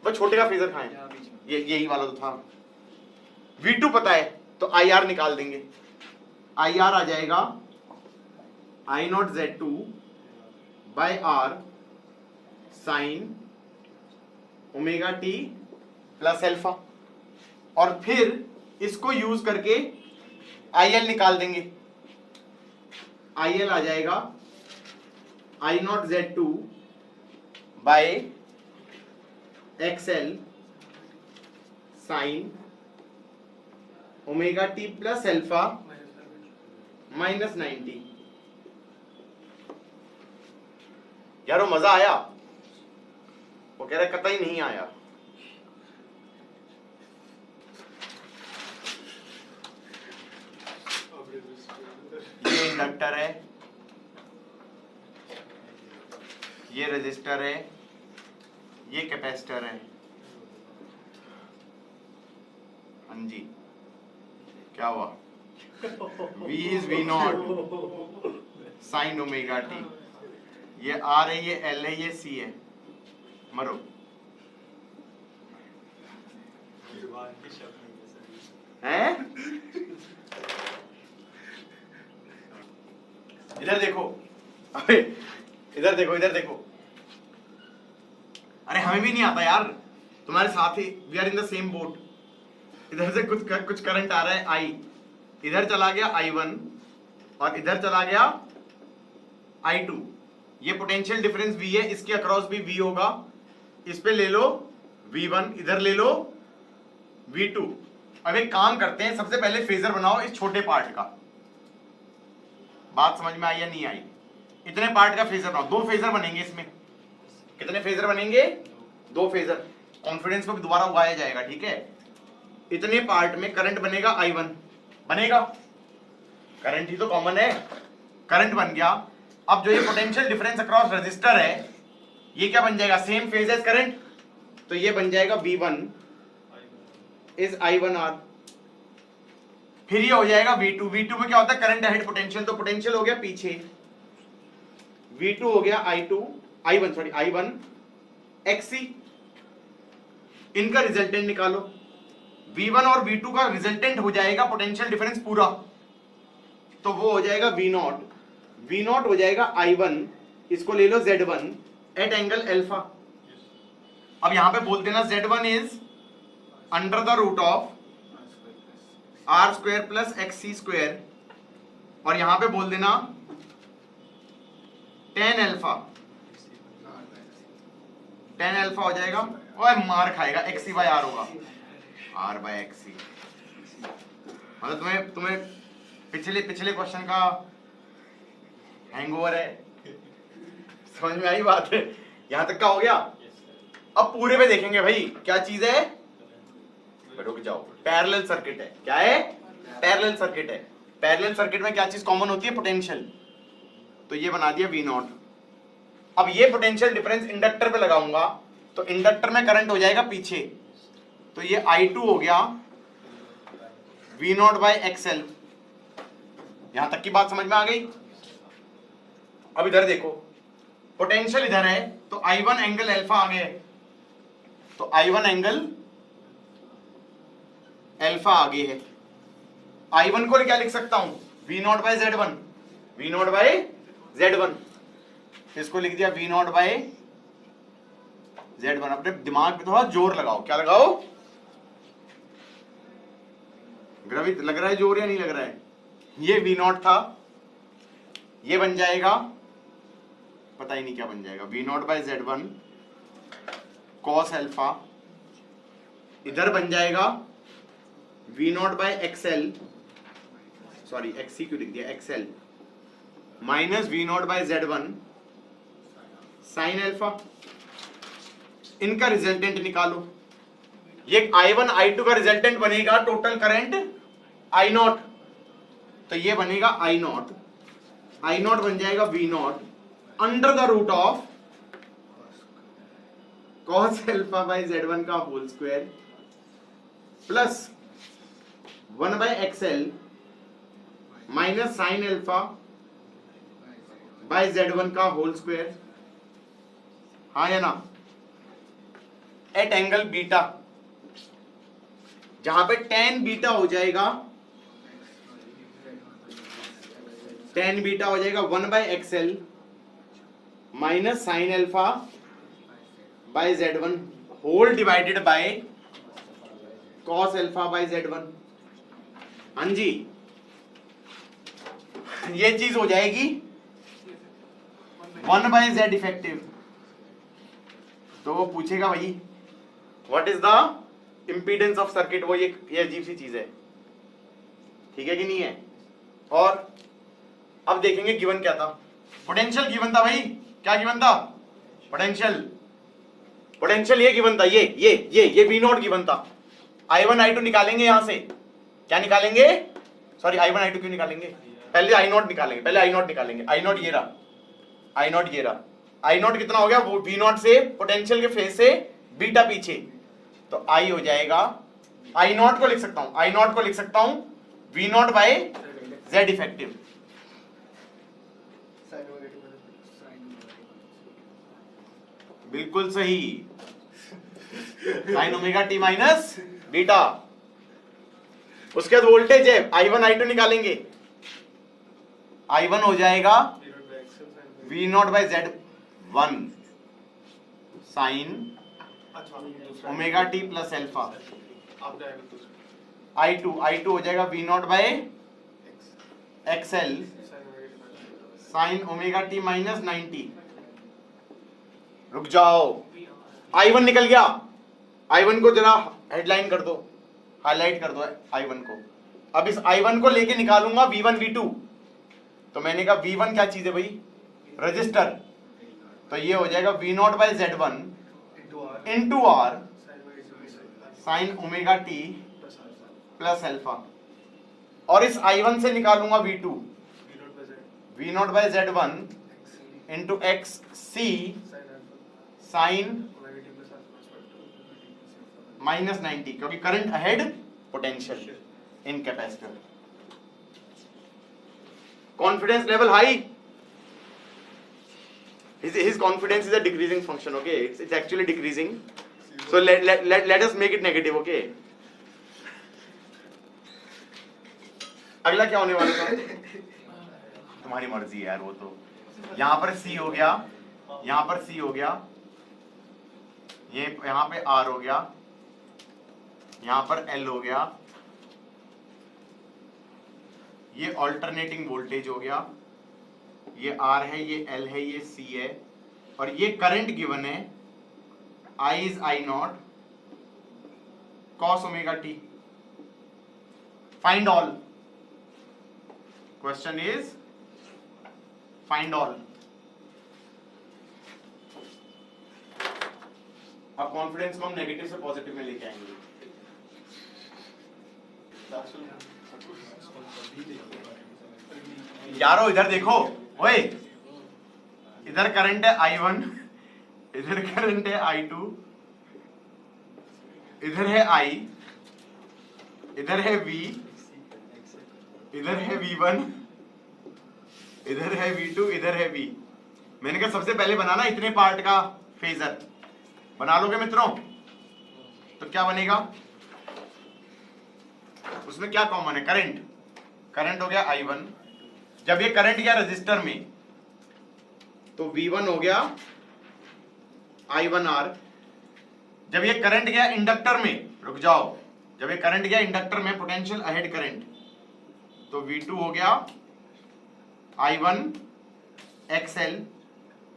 बस छोटे का फेजर कहां है? ये यही वाला तो था। V2 पता है तो IR निकाल देंगे, IR आ जाएगा I nought Z2 by R sine omega t plus alpha, और फिर इसको यूज करके IL निकाल देंगे, IL आ जाएगा I nought Z2 by XL sine omega t plus alpha minus 90। यार वो मजा आया? वो कह रहा कतई नहीं आया। ये इंडक्टर है, ये रेजिस्टर है, ये कैपेसिटर है, हाँ जी क्या हुआ? V is V naught sine omega t, ये R है, ये L है, ये C है, मरो। हैं? इधर देखो, अबे इधर देखो, इधर देखो, अरे हमें भी नहीं आता यार, तुम्हारे साथ ही, we are in the same boat. इधर से कुछ करंट आ रहा है I, इधर चला गया I1 और इधर चला गया I2, ये पोटेंशियल डिफरेंस V है, इसके अक्रॉस भी V होगा, इस पे ले लो V1, इधर ले लो V2। अब एक काम करते हैं, सबसे पहले फेजर बनाओ इस छोटे पार्ट का, बात समझ में आई या नहीं आई? इतने पार्ट का फेजर बनाओ, दो फेजर बनेंगे इसमें। कितने फेजर बनेंगे? दो फेजर, कॉन्फिडेंस को भी दोबारा उगाया जाएगा, ठीक है। इतने पार्ट में करंट बनेगा I1, बनेगा, करंट ही तो कॉमन है, करंट बन गया। अब जो ये पोटेंशियल डिफरेंस अक्रॉस रेजिस्टर है, ये क्या बन जाएगा? सेम फेज एज करंट, तो ये बन जाएगा V1 इज I1R, फिर ये हो जाएगा V2। V2 में क्या होता है, करंट अहेड पोटेंशियल, तो पोटेंशियल हो गया पीछे, V2 हो गया I1 XC। इनका रिजल्टेंट निकालो, V1 और V2 का रिजल्टेंट हो जाएगा पोटेंशियल डिफरेंस पूरा, तो वो हो जाएगा V0 हो जाएगा I1, इसको ले लो Z1 एट एंगल अल्फा। अब यहां पे बोल देना Z1 is under the root of R square plus XC square, और यहां पे बोल देना tan अल्फा हो जाएगा, ओए मार खाएगा, XC बाय R होगा, R बाय XC। मतलब तुम्हें पिछले क्वेश्चन का हैंगओवर है, समझ में आई बात है? यहां तक का हो गया। अब पूरे पे देखेंगे भाई क्या चीज है, रुक जाओ, पैरेलल सर्किट है। क्या है? पैरेलल सर्किट है। पैरेलल सर्किट में क्या चीज कॉमन होती है? पोटेंशियल। तो ये बना दिया V0। अब ये पोटेंशियल डिफरेंस इंडक्टर पे लगाऊंगा तो इंडक्टर में करंट हो जाएगा पीछे, तो ये I2 हो गया V0 बाय XL। यहां तक की बात समझ में आ गई? अब इधर देखो, पोटेंशियल इधर है तो I1 एंगल अल्फा आ गए, तो I1 एंगल अल्फा आगे है। I1 को क्या लिख सकता हूं? V0 बाय Z1, इसको लिख दिया V0 बाय Z1। अपने दिमाग पे थोड़ा जोर लगाओ। क्या लगाओ? ग्रवित लग रहा है जोर या नहीं लग रहा है? ये V0 था, ये बन जाएगा, पता ही नहीं क्या बन जाएगा, V0 by Z1 cos alpha, इधर बन जाएगा V0 by XL, sorry XC क्यों लिख दिया, XL minus V0 by Z1 sine alpha. इनका रिजल्टेंट निकालो, ये I1 I2 का रिजल्टेंट बनेगा टोटल करंट I0, तो ये बनेगा I0 बन जाएगा V0 under the root of cos alpha by Z1 का whole square plus 1 by XL minus sine alpha by Z1 का होल स्क्वायर, हाँ या ना, एट एंगल बीटा, जहां पे tan बीटा हो जाएगा, tan बीटा हो जाएगा 1 by XL minus sine alpha by Z1 whole divided by cos alpha by Z1। हाँ जी, ये चीज हो जाएगी 1 बाय Z इफेक्टिव। तो वो पूछेगा भाई what is the impedance of circuit, वो ये अजीब सी चीज है, ठीक है कि नहीं है? और अब देखेंगे गिवन क्या था, पोटेंशियल गिवन था भाई। क्या गिवन था? पोटेंशियल ये गिवन था, ये V0 गिवन था। I1 I2 निकालेंगे यहां से, क्या निकालेंगे, सॉरी I1 I2 क्यों निकालेंगे, पहले I0 निकालेंगे, I0 ये रहा, I0 कितना हो गया, वो V0 से पोटेंशियल के फेज से बीटा पीछे, तो I हो जाएगा, I0 को लिख सकता हूं V0 बाय Z इफेक्टिव। बिल्कुल सही, sign omega t minus beta. उसके बाद वोल्टेज है, I1 I2 निकालेंगे, I1 हो जाएगा V0 by Z1 sine omega t plus alpha, I2 हो जाएगा V0 by XL sine omega t minus 90। रुक जाओ, I1 निकल गया, I1 को जरा हेडलाइन कर दो, हाईलाइट कर दो I1 को। अब इस I1 को लेके निकालूंगा V1 V2, तो मैंने कहा V1 क्या चीज है भाई, रजिस्टर, तो ये हो जाएगा V0 by Z1 into R sine omega t plus alpha, और इस I1 से निकालूंगा V0 by Z1 into XC sine minus 90, क्योंकि current ahead potential in capacitor. confidence level high. His confidence is a decreasing function, okay? It's actually decreasing. So let us make it negative, okay? अगला क्या होने वाला था? तुम्हारी मर्जी है यार, वो तो यहाँ पर C हो गया, यहाँ पर C हो गया, ये यहाँ पे R हो गया, यहाँ पर L हो गया, ये ऑल्टरनेटिंग वोल्टेज हो गया, ये R है, ये L है, ये C है, और ये करंट गिवन है I is I not cos omega t. Find all. Question is find all. अब कॉन्फिडेंस को हम नेगेटिव से पॉजिटिव में लेके आएंगे. यारो इधर देखो, ओए इधर करंट है I1, इधर करंट है I2, इधर है I, इधर है V, इधर है V1, इधर है V2, इधर है V. मैंने कहा सबसे पहले बनाना इतने पार्ट का फेजर. बना लोगे मित्रों? तो क्या बनेगा उसमें? क्या कॉमन है? करंट. करंट हो गया I1. जब ये करंट गया रजिस्टर में तो V1 हो गया I1R. जब ये करंट गया इंडक्टर में, रुक जाओ, जब ये करंट गया इंडक्टर में पोटेंशियल अहेड करंट, तो V2 हो गया I1 XL.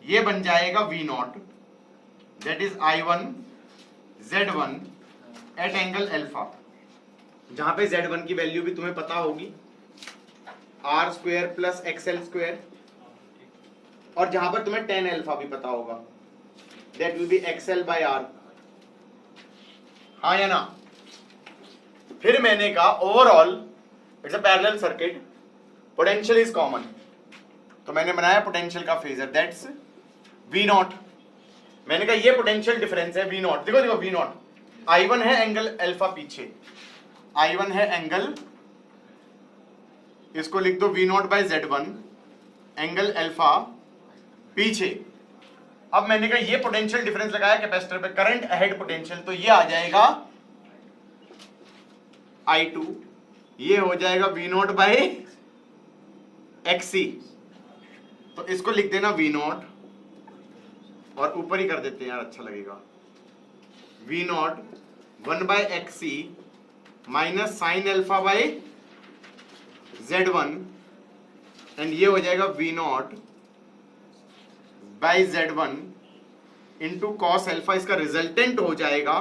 ये बन जाएगा V0, that is I1 Z1 at angle alpha, जहां पे Z1 की वैल्यू भी तुम्हें पता होगी, R square plus XL square, और जहां पर तुम्हें tan अल्फा भी पता होगा, that will be XL by R. हाँ या ना? फिर मैंने कहा overall it's a parallel circuit, potential is common, तो मैंने बनाया पोटेंशियल का फेजर, दैट्स V0. मैंने कहा ये पोटेंशियल डिफरेंस है V0. देखो देखो V0, I1 है एंगल अल्फा पीछे, I1 है एंगल, इसको लिख दो V0 by Z1 angle alpha पीछे. अब मैंने कहा ये पोटेंशियल डिफरेंस लगाया कैपेसिटर पे, करंट अहेड पोटेंशियल, तो ये आ जाएगा I2, ये हो जाएगा V0 बाय XC. तो इसको लिख देना V0 और ऊपर ही कर देते हैं यार, अच्छा लगेगा. V0 1 by XC minus sine alpha by Z1, and ये हो जाएगा V0 by Z1 into cos alpha. इसका रिजल्टेंट हो जाएगा,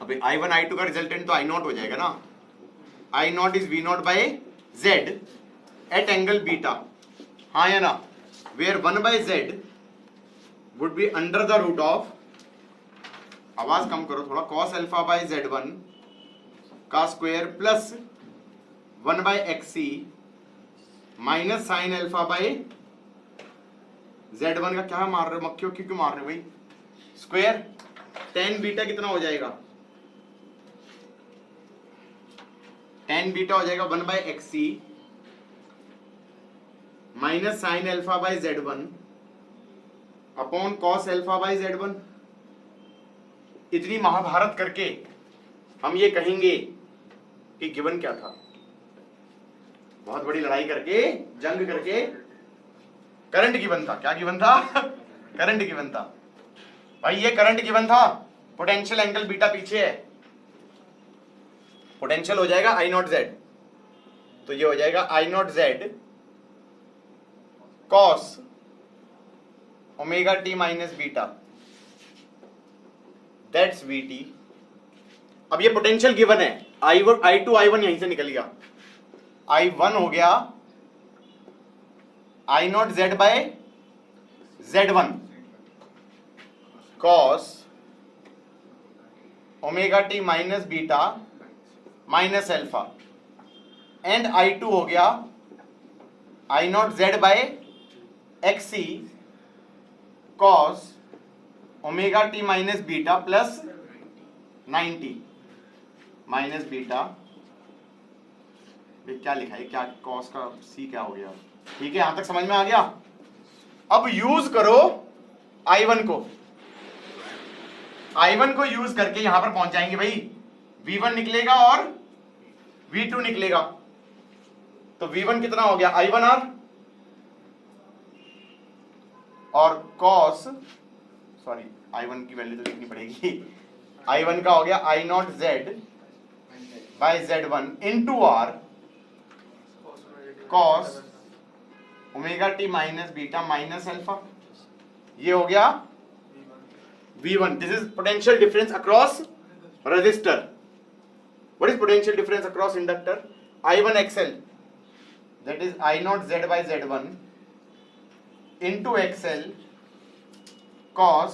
अबे I1 I2 का रिजल्टेंट तो I0 हो जाएगा ना. I0 is V0 by Z at angle beta. हाँ या ना? Where 1 by Z would be under the root of, आवाज कम करो थोड़ा, कॉस अल्फा बाय Z1 का square plus 1 by XC minus sine alpha by Z1 का. क्या मार रहे हो मक्खियों, क्यों मार रहे हो भाई? स्क्वायर. tan बीटा कितना हो जाएगा? tan बीटा हो जाएगा 1 by XC minus sine alpha by Z1 upon cos alpha by Z1. इतनी महाभारत करके हम ये कहेंगे कि गिवन क्या था? बहुत बड़ी लड़ाई करके, जंग करके करंट गिवन था. क्या गिवन था? करंट गिवन था भाई. ये करंट गिवन था, पोटेंशियल एंगल बीटा पीछे है, पोटेंशियल हो जाएगा I0Z, तो ये हो जाएगा I0Z cos omega t minus beta, that's VT. अब ये पोटेंशियल गिवन है, I2 I1 यहीं से निकल गया, I1 हो गया I0Z by Z1 cos omega t minus beta minus alpha, and I2 हो गया I0Z by XC cos omega t minus beta plus 90 minus beta ये क्या लिखा है, क्या कॉस का सी क्या हो गया। ठीक है, यहां तक समझ में आ गया। अब यूज करो I1 को, I1 को यूज करके यहां पर पहुंच जाएंगे भाई। V1 निकलेगा और V2 निकलेगा। तो V1 कितना हो गया I1R, और cos, सॉरी I1 की वैल्यू तो लिखनी पड़ेगी। I1 का हो गया I0Z by Z1 into R cos omega t minus beta minus alpha. ये हो गया V1। This is potential difference across resistor. What is potential difference across inductor? I1 XL, that is I0Z by Z1 into XL cos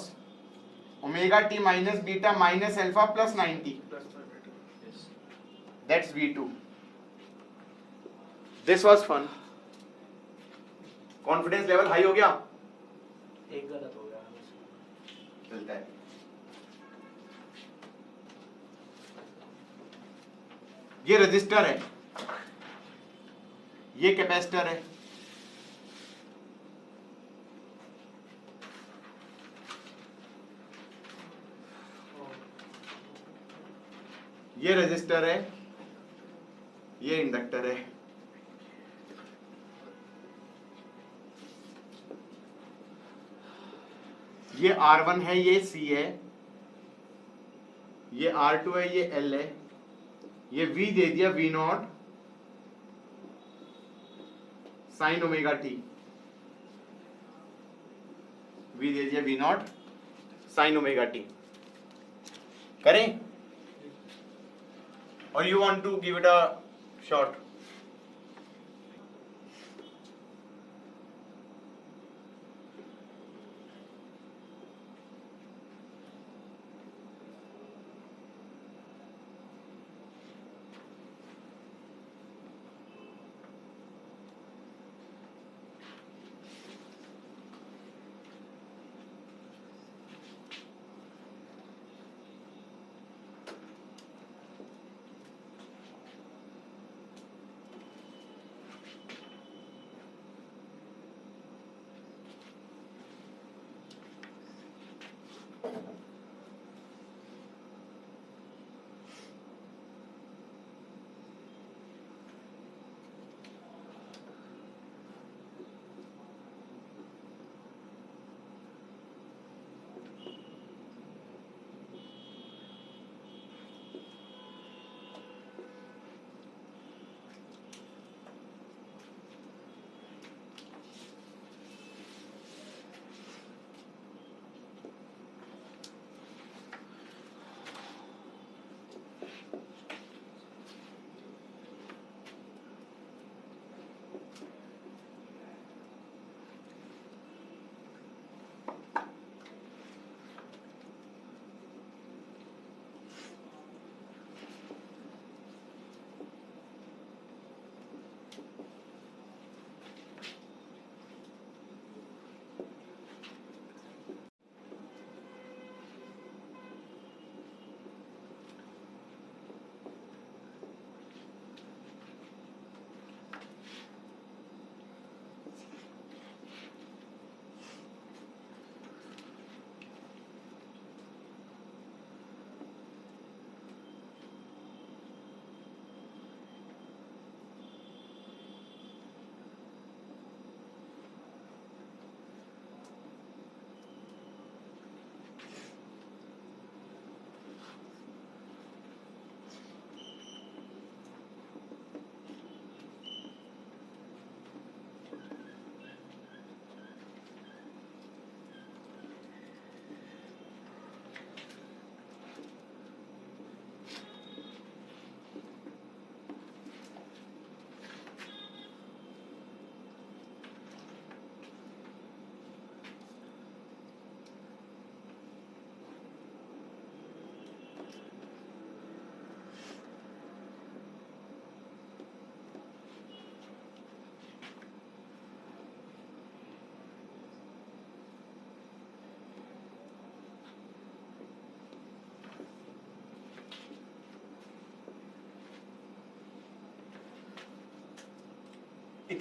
omega t minus beta minus alpha plus 90, that's V2. This was fun. Confidence level high हो गया। एक गलत हो गया, चलता है। ये रजिस्टर है, ये कैपेसिटर है, ये रजिस्टर है, ये इंडक्टर है। ये R1 है, ये C है, ये R2 है, ये L है, ये V दे दिया V0 sine omega t, V दे दिया V0 साइन ओमेगा टी। करें और you want to give it a shot?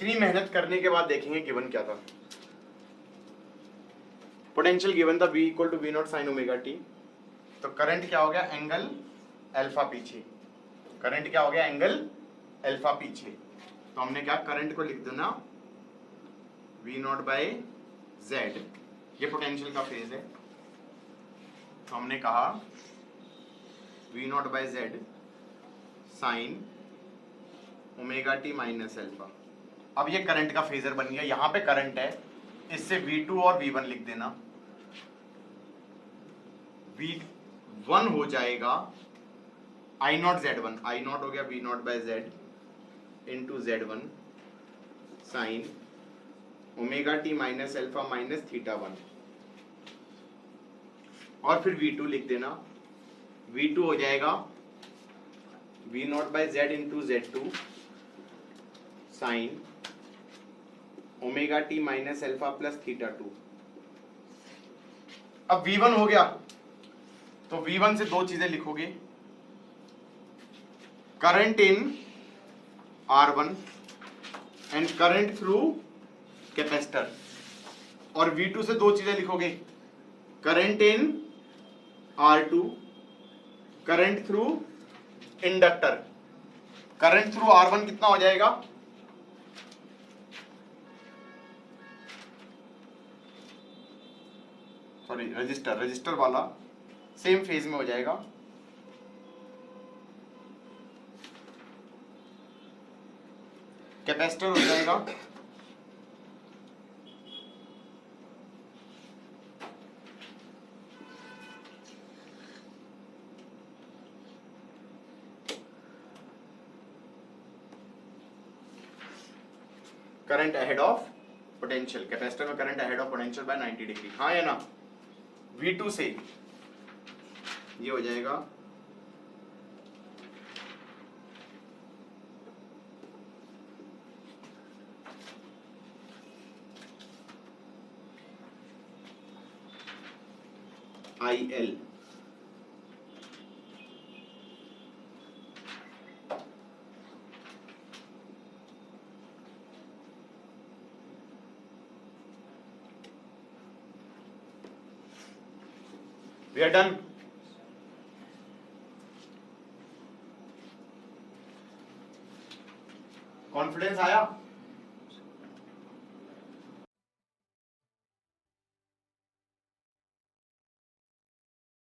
इतनी मेहनत करने के बाद देखेंगे गिवन क्या था। पोटेंशियल गिवन था v equal to V not sine omega t. तो करंट क्या हो गया, एंगल अल्फा पीछे। करंट क्या हो गया, एंगल अल्फा पीछे। तो हमने क्या, करंट को लिख देना v नॉट बाय z, ये पोटेंशियल का फेज है। तो हमने कहा v not by z sine omega t minus alpha. अब ये करंट का फेजर बन गया, यहां पे करंट है, इससे v2 और v1 लिख देना। v1 हो जाएगा i not z1, i not हो गया v not by z into z1 sine omega t minus alpha minus theta 1, और फिर v2 लिख देना। v2 हो जाएगा v not by z into z2 sine omega t minus alpha plus theta 2। अब v1 हो गया, तो v1 से दो चीजें लिखोगे, current in R1 and current through capacitor. और v2 से दो चीजें लिखोगे, current in R2, current through inductor. Current through R1 कितना हो जाएगा, सॉरी रजिस्टर वाला सेम फेज में हो जाएगा। कैपेसिटर हो जाएगा current ahead of potential. Capacitor में current ahead of potential by 90 degree, हाँ या ना। V2 से ये हो जाएगा IL We are done. Confidence आया?